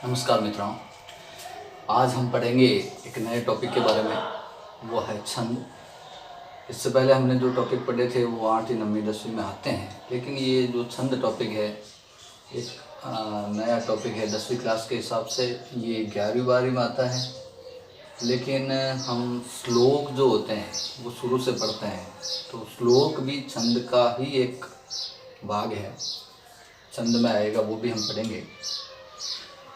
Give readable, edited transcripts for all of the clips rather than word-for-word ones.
नमस्कार मित्रों। आज हम पढ़ेंगे एक नए टॉपिक के बारे में, वो है छंद। इससे पहले हमने जो टॉपिक पढ़े थे वो 8वीं 9वीं 10वीं में आते हैं, लेकिन ये जो छंद टॉपिक है एक नया टॉपिक है 10वीं क्लास के हिसाब से। ये 11वीं 12वीं में आता है, लेकिन हम श्लोक जो होते हैं वो शुरू से पढ़ते हैं, तो श्लोक भी छंद का ही एक भाग है, छंद में आएगा, वो भी हम पढ़ेंगे।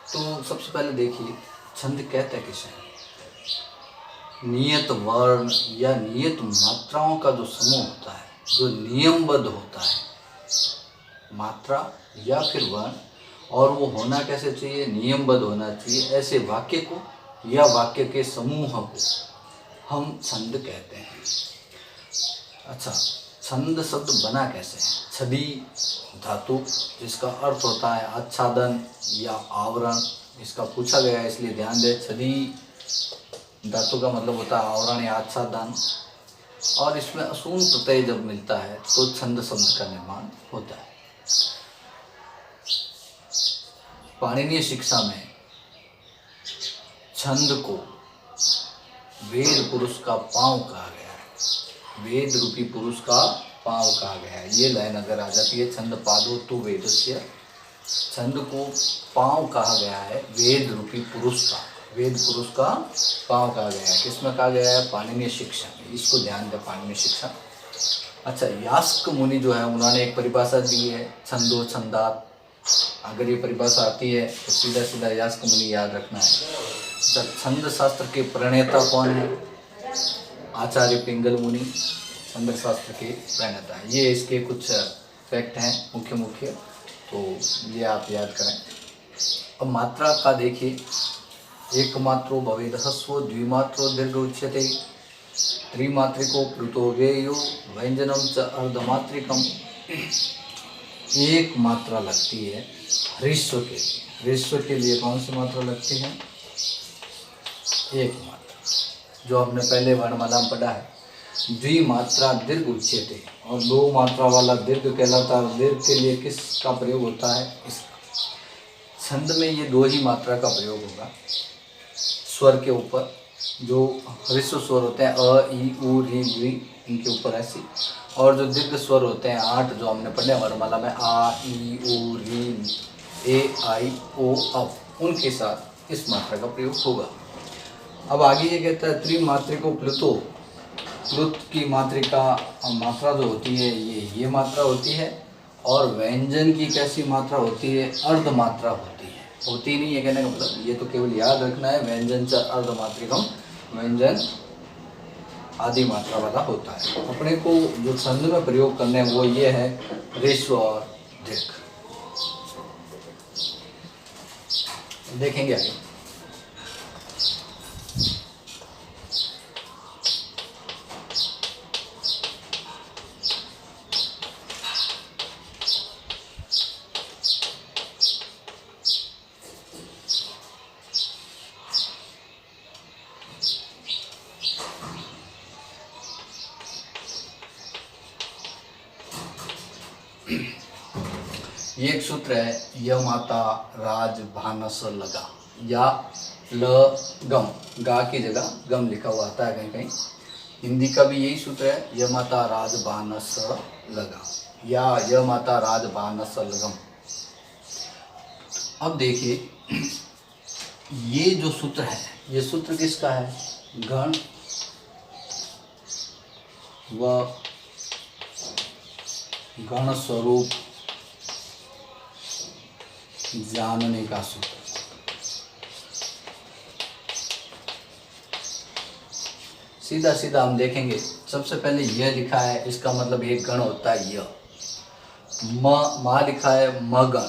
तो सबसे पहले देखिए, छंद कहते किसे हैं? नियत वर्ण या नियत मात्राओं का जो समूह होता है, जो नियमबद्ध होता है, मात्रा या फिर वर्ण, और वो होना कैसे चाहिए? नियमबद्ध होना चाहिए। ऐसे वाक्य को या वाक्य के समूह को हम छंद कहते हैं। अच्छा, छंद शब्द बना कैसे है? छदी धातु, जिसका अर्थ होता है आच्छादन या आवरण, इसका पूछा गया है इसलिए ध्यान दें। छदी धातु का मतलब होता है आवरण या आच्छादन, और इसमें असून प्रत्यय जब मिलता है तो छंद शब्द का निर्माण होता है। पाणिनीय शिक्षा में छंद को वेद पुरुष का पांव कहा गया है। वेद रूपी पुरुष का पांव कहा गया है। ये लाइन अगर आ जाती है, छंद पादो तु वेदस्य, छंद को पांव कहा गया है वेद रूपी पुरुष का। वेद पुरुष का पांव कहा गया है। किसमें कहा गया है? पाणिनीय शिक्षा में। इसको ध्यान दें, पाणिनीय शिक्षा। अच्छा, यास्क मुनि जो है उन्होंने एक परिभाषा दी है, छंदो छंदात। अगर ये परिभाषा आती है तो सीधा सीधा यास्क मुनि याद रखना है। अच्छा, छंद शास्त्र के प्रणेता कौन है? आचार्य पिंगल मुनि छंद शास्त्र के प्रणेता है। ये इसके कुछ फैक्ट हैं मुख्य मुख्य, तो ये आप याद करें। अब मात्रा का देखिए, एक मात्रो भवेद ह्रस्व, द्विमात्रो दीर्घ उच्यते, त्रिमात्रिको प्लुतो व्ययो, व्यंजनम च अर्धमात्रिकम। एक मात्रा लगती है ह्रस्व के लिए। ह्रस्व के लिए कौन सी मात्रा लगती है? एक मात्रा, जो हमने पहले वर्णमाला में पढ़ा है। द्विमात्रा दीर्घ उच्यते, और दो मात्रा वाला दीर्घ कहलाता है। दीर्घ के लिए किसका प्रयोग होता है? इसका। छंद में ये दो ही मात्रा का प्रयोग होगा। स्वर के ऊपर जो ह्रस्व स्वर होते हैं अ, ई, उ, री, री, इनके ऊपर ऐसी, और जो दीर्घ स्वर होते हैं 8 जो हमने पढ़े वर्णमाला में, आ, ई, उ, री, ए, आई, ओ, अब, उनके साथ इस मात्रा का प्रयोग होगा। अब आगे ये कहता है त्रिमात्रिको प्लुतो। प्लुत की मात्रा जो होती है ये मात्रा होती है, और व्यंजन की कैसी मात्रा होती है? अर्ध मात्रा होती है। होती नहीं है कहने का मतलब, ये तो केवल याद रखना है। व्यंजन च अर्धमात्रिकम, व्यंजन आदि मात्रा वाला होता है। अपने को जो छंद में प्रयोग करने हैं वो ये है ह्रस्व और दीर्घ। देखेंगे आगे। ये एक सूत्र है, य माता राज भानस लगा, या ल गम, गा की जगह गम लिखा हुआ आता है कहीं कहीं। हिंदी का भी यही सूत्र है, य माता राज भानस लगा, या य माता राज भानस लगम। अब देखिए, ये जो सूत्र है, ये सूत्र किसका है? गण व गण स्वरूप जानने का सूत्र। सीधा सीधा हम देखेंगे। सबसे पहले यह लिखा है, इसका मतलब एक गण होता है यह। मा लिखा है मगण,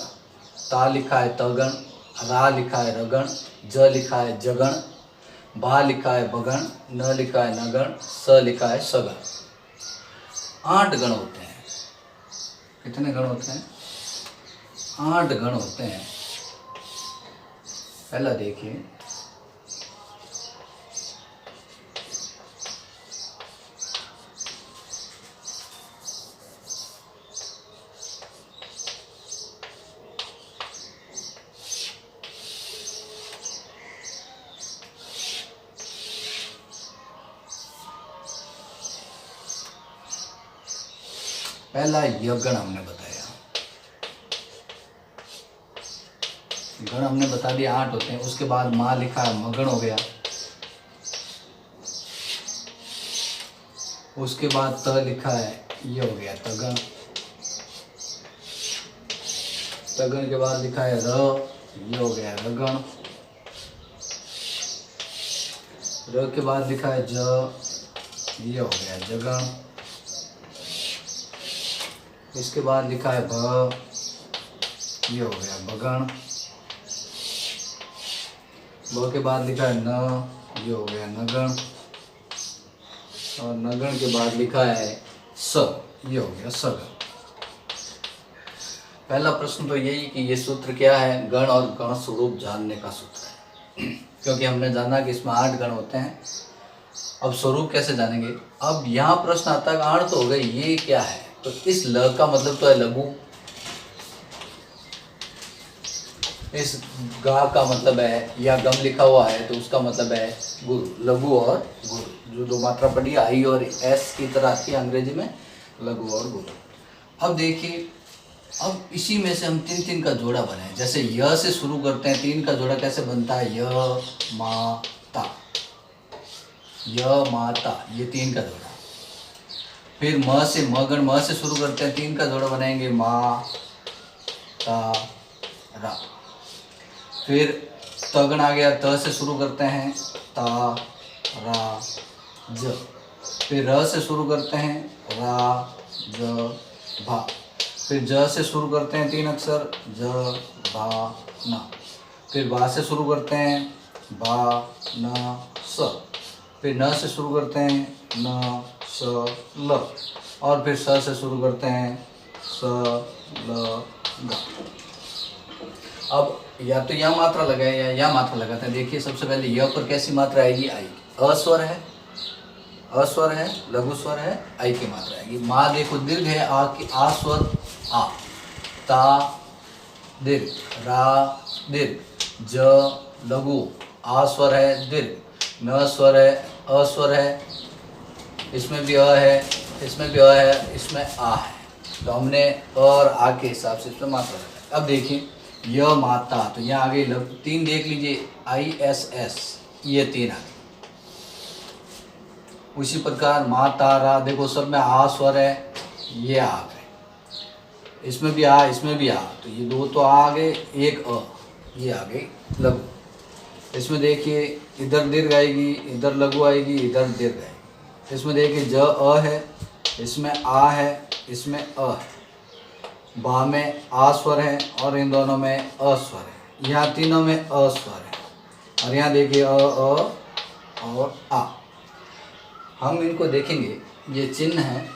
ता लिखा है तगण, रा लिखा है रगण, ज लिखा है जगण, बा लिखा है बगण, न लिखा है नगण, स लिखा है सगण। 8 गण होते हैं। कितने गण होते हैं? 8 गण होते हैं। पहला देखिए, पहला यगण हमने बताया, गण हमने बता दिया 8 होते हैं। उसके बाद माँ लिखा है, मगण हो गया। उसके बाद त लिखा है, ये हो गया तगण। तगण के बाद लिखा है र, ये हो गया रगण। र के बाद लिखा है ज, ये हो गया जगण। इसके बाद लिखा है भ, ये हो गया बगण। ब के बाद लिखा है न, ये हो गया नगण। और नगण के बाद लिखा है स, ये हो गया सगण। पहला प्रश्न तो यही कि ये सूत्र क्या है, गण और गण स्वरूप जानने का सूत्र है। क्योंकि हमने जाना कि इसमें 8 गण होते हैं। अब स्वरूप कैसे जानेंगे। अब यहाँ प्रश्न आता है 8 तो हो गए, ये क्या है, तो इस ल का मतलब तो है लघु, इस गा का मतलब है, या गम लिखा हुआ है तो उसका मतलब है गुरु, लघु और गुरु। जो 2 मात्रा पड़ी आई और एस की तरह आती है अंग्रेजी में, लघु और गुरु। अब देखिए, अब इसी में से हम 3 का जोड़ा बनाए। जैसे य से शुरू करते हैं, 3 का जोड़ा कैसे बनता है, य माता, य माता, ये 3 का जोड़ा। फिर म से मगण, म से शुरू करते हैं, 3 का जोड़ा बनाएंगे, मा ता रा। फिर तगण आ गया, त से शुरू करते हैं, ता रा ज। फिर र से शुरू करते हैं, रा ज भा। फिर ज से शुरू करते हैं 3 अक्षर, ज भा न। फिर बा से शुरू करते हैं, बा न स। फिर न से शुरू करते हैं, न स ल। और फिर स से शुरू करते हैं, स ल ग। अब या तो यह मात्रा लगाए या यह मात्रा लगाते हैं। देखिए, सबसे पहले य पर कैसी मात्रा आएगी, आई। अस्वर है, अस्वर है, लघु स्वर है, आई की मात्रा आएगी। माँ देखो दीर्घ है, आ की, आ स्वर आ, ता दीर्घ, रा दीर्घ, ज लघु, आ स्वर है दीर्घ, न स्वर है, अस्वर है, इसमें भी अ है, इसमें भी अ है, इसमें आ है। तो हमने अ और आ के हिसाब से इसमें मात्रा लगाई। अब देखिए, य माता, तो यहाँ आगे 3 देख लीजिए, ISS, ये 3 आ गए। उसी प्रकार माता रा, देखो सब में आ स्वर है, ये आ गए। इसमें भी आ, इसमें भी आ, तो ये 2 तो आ गए, 1 अ, ये आ गई लघु। इसमें देखिए, इधर दीर्घ आएगी, इधर लघु आएगी, इधर दीर्घ आएगी। इसमें देखिए ज अ है, इसमें आ है, इसमें अ है। बा में आ स्वर है और इन दोनों में अ स्वर है। यहाँ तीनों में अ स्वर है। और यहाँ देखिए अ और आ। हम इनको देखेंगे, ये चिन्ह है,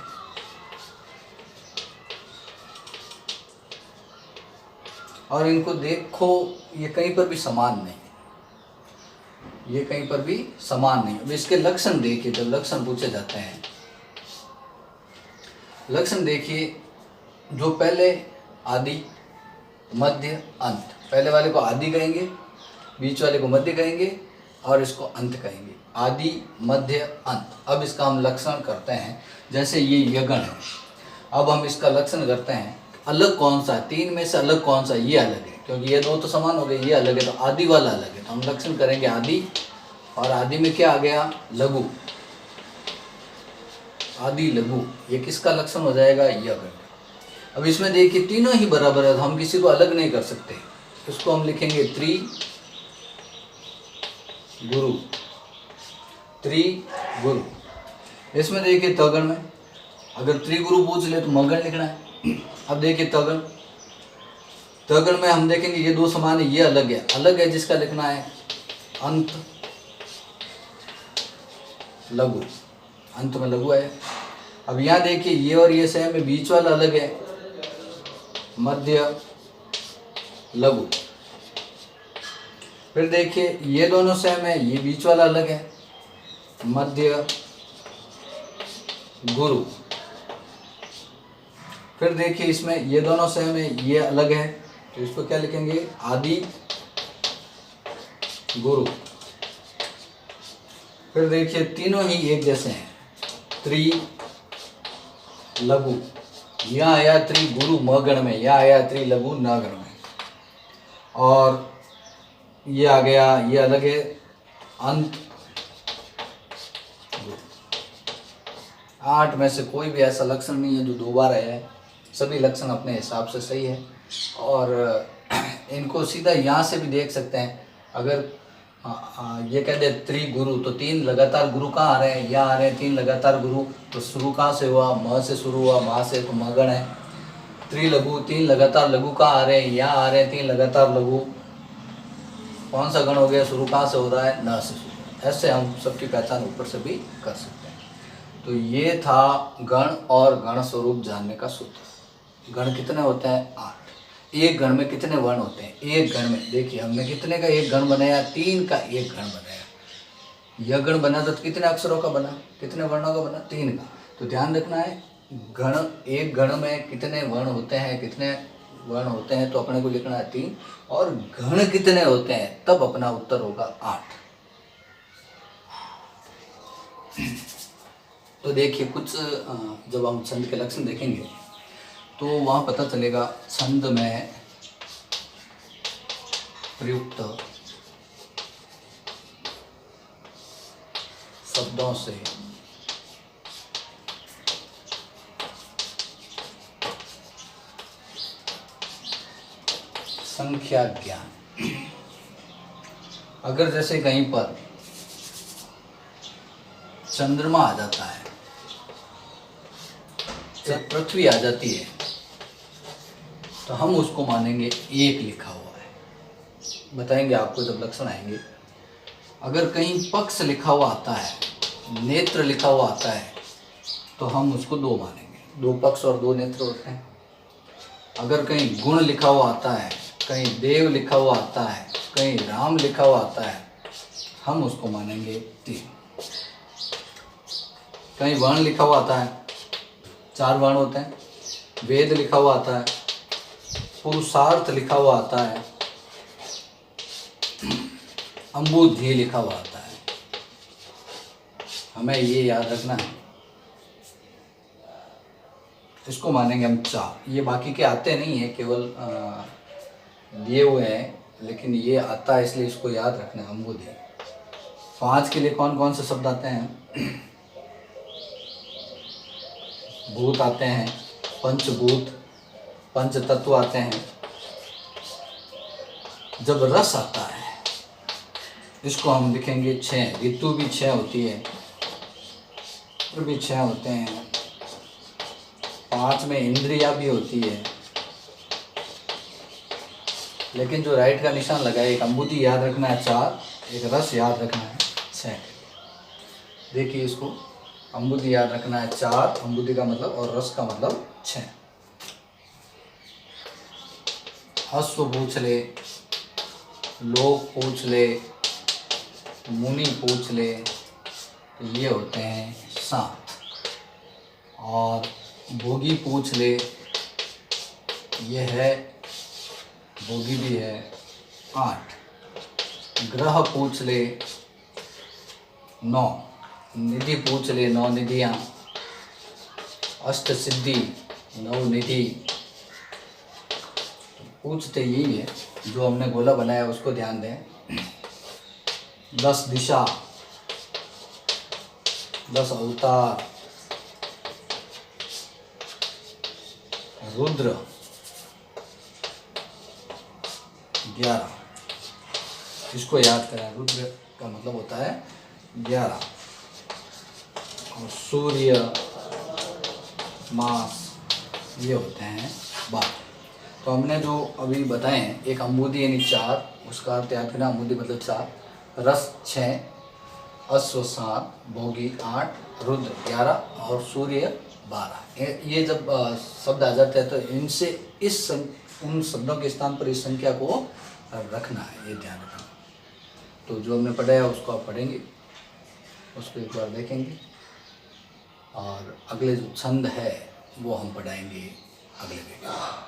और इनको देखो, ये कहीं पर भी समान नहीं है, ये कहीं पर भी समान नहीं। अब इसके लक्षण देखिए, जब लक्षण पूछे जाते हैं, लक्षण देखिए, जो पहले आदि, मध्य, अंत। पहले वाले को आदि कहेंगे, बीच वाले को मध्य कहेंगे, और इसको अंत कहेंगे। आदि, मध्य, अंत। अब इसका हम लक्षण करते हैं। जैसे ये यगण है, अब हम इसका लक्षण करते हैं, अलग कौन सा, 3 में से अलग कौन सा, ये अलग है, क्योंकि ये 2 तो समान हो गए, ये अलग है, तो आदि वाला अलग है। तो हम लक्षण करेंगे आदि, और आदि में क्या आ गया, लघु, आदि लघु। ये किसका लक्षण हो जाएगा, यगण। अब इसमें देखिए तीनों ही बराबर है, तो हम किसी को अलग नहीं कर सकते। इसको हम लिखेंगे त्रि गुरु, त्रि गुरु। इसमें देखिए तगण में, अगर त्रिगुरु पूछ ले तो मगण लिखना है। अब देखिए तगण, तगण में हम देखेंगे ये 2 समान है, ये अलग है, अलग है जिसका लिखना है अंत लघु, अंत में लघु है। अब यहाँ देखिए ये और ये सेम है, बीच वाला अलग है, मध्य लघु। फिर देखिए ये दोनों सेम है, ये बीच वाला अलग है, मध्य गुरु। फिर देखिए इसमें ये दोनों सेम है, ये अलग है, तो इसको क्या लिखेंगे, आदि गुरु। फिर देखिए तीनों ही एक जैसे हैं, त्रि लघु, यहाँ आया त्रि गुरु म गण में, यहाँ आया त्रि लघु न गण में, और ये आ गया, ये अलग है अंत। 8 में से कोई भी ऐसा लक्षण नहीं है जो 2 बार आया है, सभी लक्षण अपने हिसाब से सही है। और इनको सीधा यहाँ से भी देख सकते हैं। अगर ये कह दे त्रि गुरु, तो 3 लगातार गुरु कहाँ आ रहे हैं, यहाँ आ रहे हैं 3 लगातार गुरु, तो शुरू कहाँ से हुआ, म से शुरू हुआ, माँ से, तो मगण है। त्रि लघु, 3 लगातार लघु कहाँ आ रहे हैं, यहाँ आ रहे हैं 3 लगातार लघु, कौन सा गण हो गया, शुरू कहाँ से हो रहा है, न से शुरू। ऐसे हम सबकी पहचान ऊपर से भी कर सकते हैं। तो ये था गण और गण स्वरूप जानने का सूत्र। गण कितने होते हैं, 8। एक गण में कितने वर्ण होते हैं, एक गण में देखिए हमने कितने का एक गण बनाया, 3 का एक गण बनाया। यह गण बना तो कितने अक्षरों का बना, कितने वर्णों का बना, 3 का। तो ध्यान रखना है गण, एक गण में कितने वर्ण होते हैं, कितने वर्ण होते हैं, तो अपने को लिखना है 3, और गण कितने होते हैं, तब अपना उत्तर होगा 8। तो देखिए कुछ जब हम छंद के लक्षण देखेंगे तो वहाँ पता चलेगा छंद में प्रयुक्त शब्दों से संख्या ज्ञान। अगर जैसे कहीं पर चंद्रमा आ जाता है, पृथ्वी आ जाती है, तो हम उसको मानेंगे 1 लिखा हुआ है। बताएंगे आपको जब लक्षण आएंगे। अगर कहीं पक्ष लिखा हुआ आता है, नेत्र लिखा हुआ आता है, तो हम उसको 2 मानेंगे। 2 पक्ष और 2 नेत्र होते हैं। अगर कहीं गुण लिखा हुआ आता है, कहीं देव लिखा हुआ आता है, कहीं राम लिखा हुआ आता है, हम उसको मानेंगे 3। कहीं वर्ण लिखा हुआ आता है, 4 वर्ण होते हैं। वेद लिखा हुआ आता है, पुरुषार्थ लिखा हुआ आता है, अम्बुधि लिखा हुआ आता है। हमें ये याद रखना है, इसको मानेंगे हम 4। ये बाकी के आते नहीं है, केवल दिए हुए हैं, लेकिन ये आता है इसलिए इसको याद रखना है, अम्बुधि। 5 के लिए कौन कौन से शब्द आते हैं, भूत आते हैं, पंचभूत, पंच तत्व आते हैं। जब रस आता है, इसको हम लिखेंगे 6। ऋतु भी 6 होती है, तो भी 6 होते हैं। 5 में इंद्रिया भी होती है, लेकिन जो राइट का निशान लगा है, एक अम्बुधि याद रखना है 4, एक रस याद रखना है 6। देखिए इसको, अम्बुधि याद रखना है 4, अम्बुधि का मतलब, और रस का मतलब 6। अश्व पूछ ले, लोग पूछ ले, मुनि पूछ ले, तो ये होते हैं 7। और भोगी पूछ ले, ये है, भोगी भी है 8। ग्रह पूछ ले 9। निधि पूछ ले, 9 निधियाँ। अष्ट सिद्धि 9 निधि। पूछते यही है, जो हमने गोला बनाया उसको ध्यान दें। 10 दिशा, 10 अवतार, रुद्र 11। इसको याद करें, रुद्र का मतलब होता है 11। और सूर्य, मास, ये होते हैं 12। तो हमने जो अभी बताए हैं, एक अम्बुधि यानी 4, उसका अर्थ याद करना, अम्बुधि मतलब 4, रस 6, अश्व 7, भोगी 8, रुद्र 11 और सूर्य 12। ये जब शब्द आ जाते हैं तो इनसे उन शब्दों के स्थान पर इस संख्या को रखना है, ये ध्यान रखना। तो जो हमने पढ़ा है उसको आप पढ़ेंगे, उसको एक बार देखेंगे, और अगले जो छंद है वो हम पढ़ाएंगे अगले वीडियो में।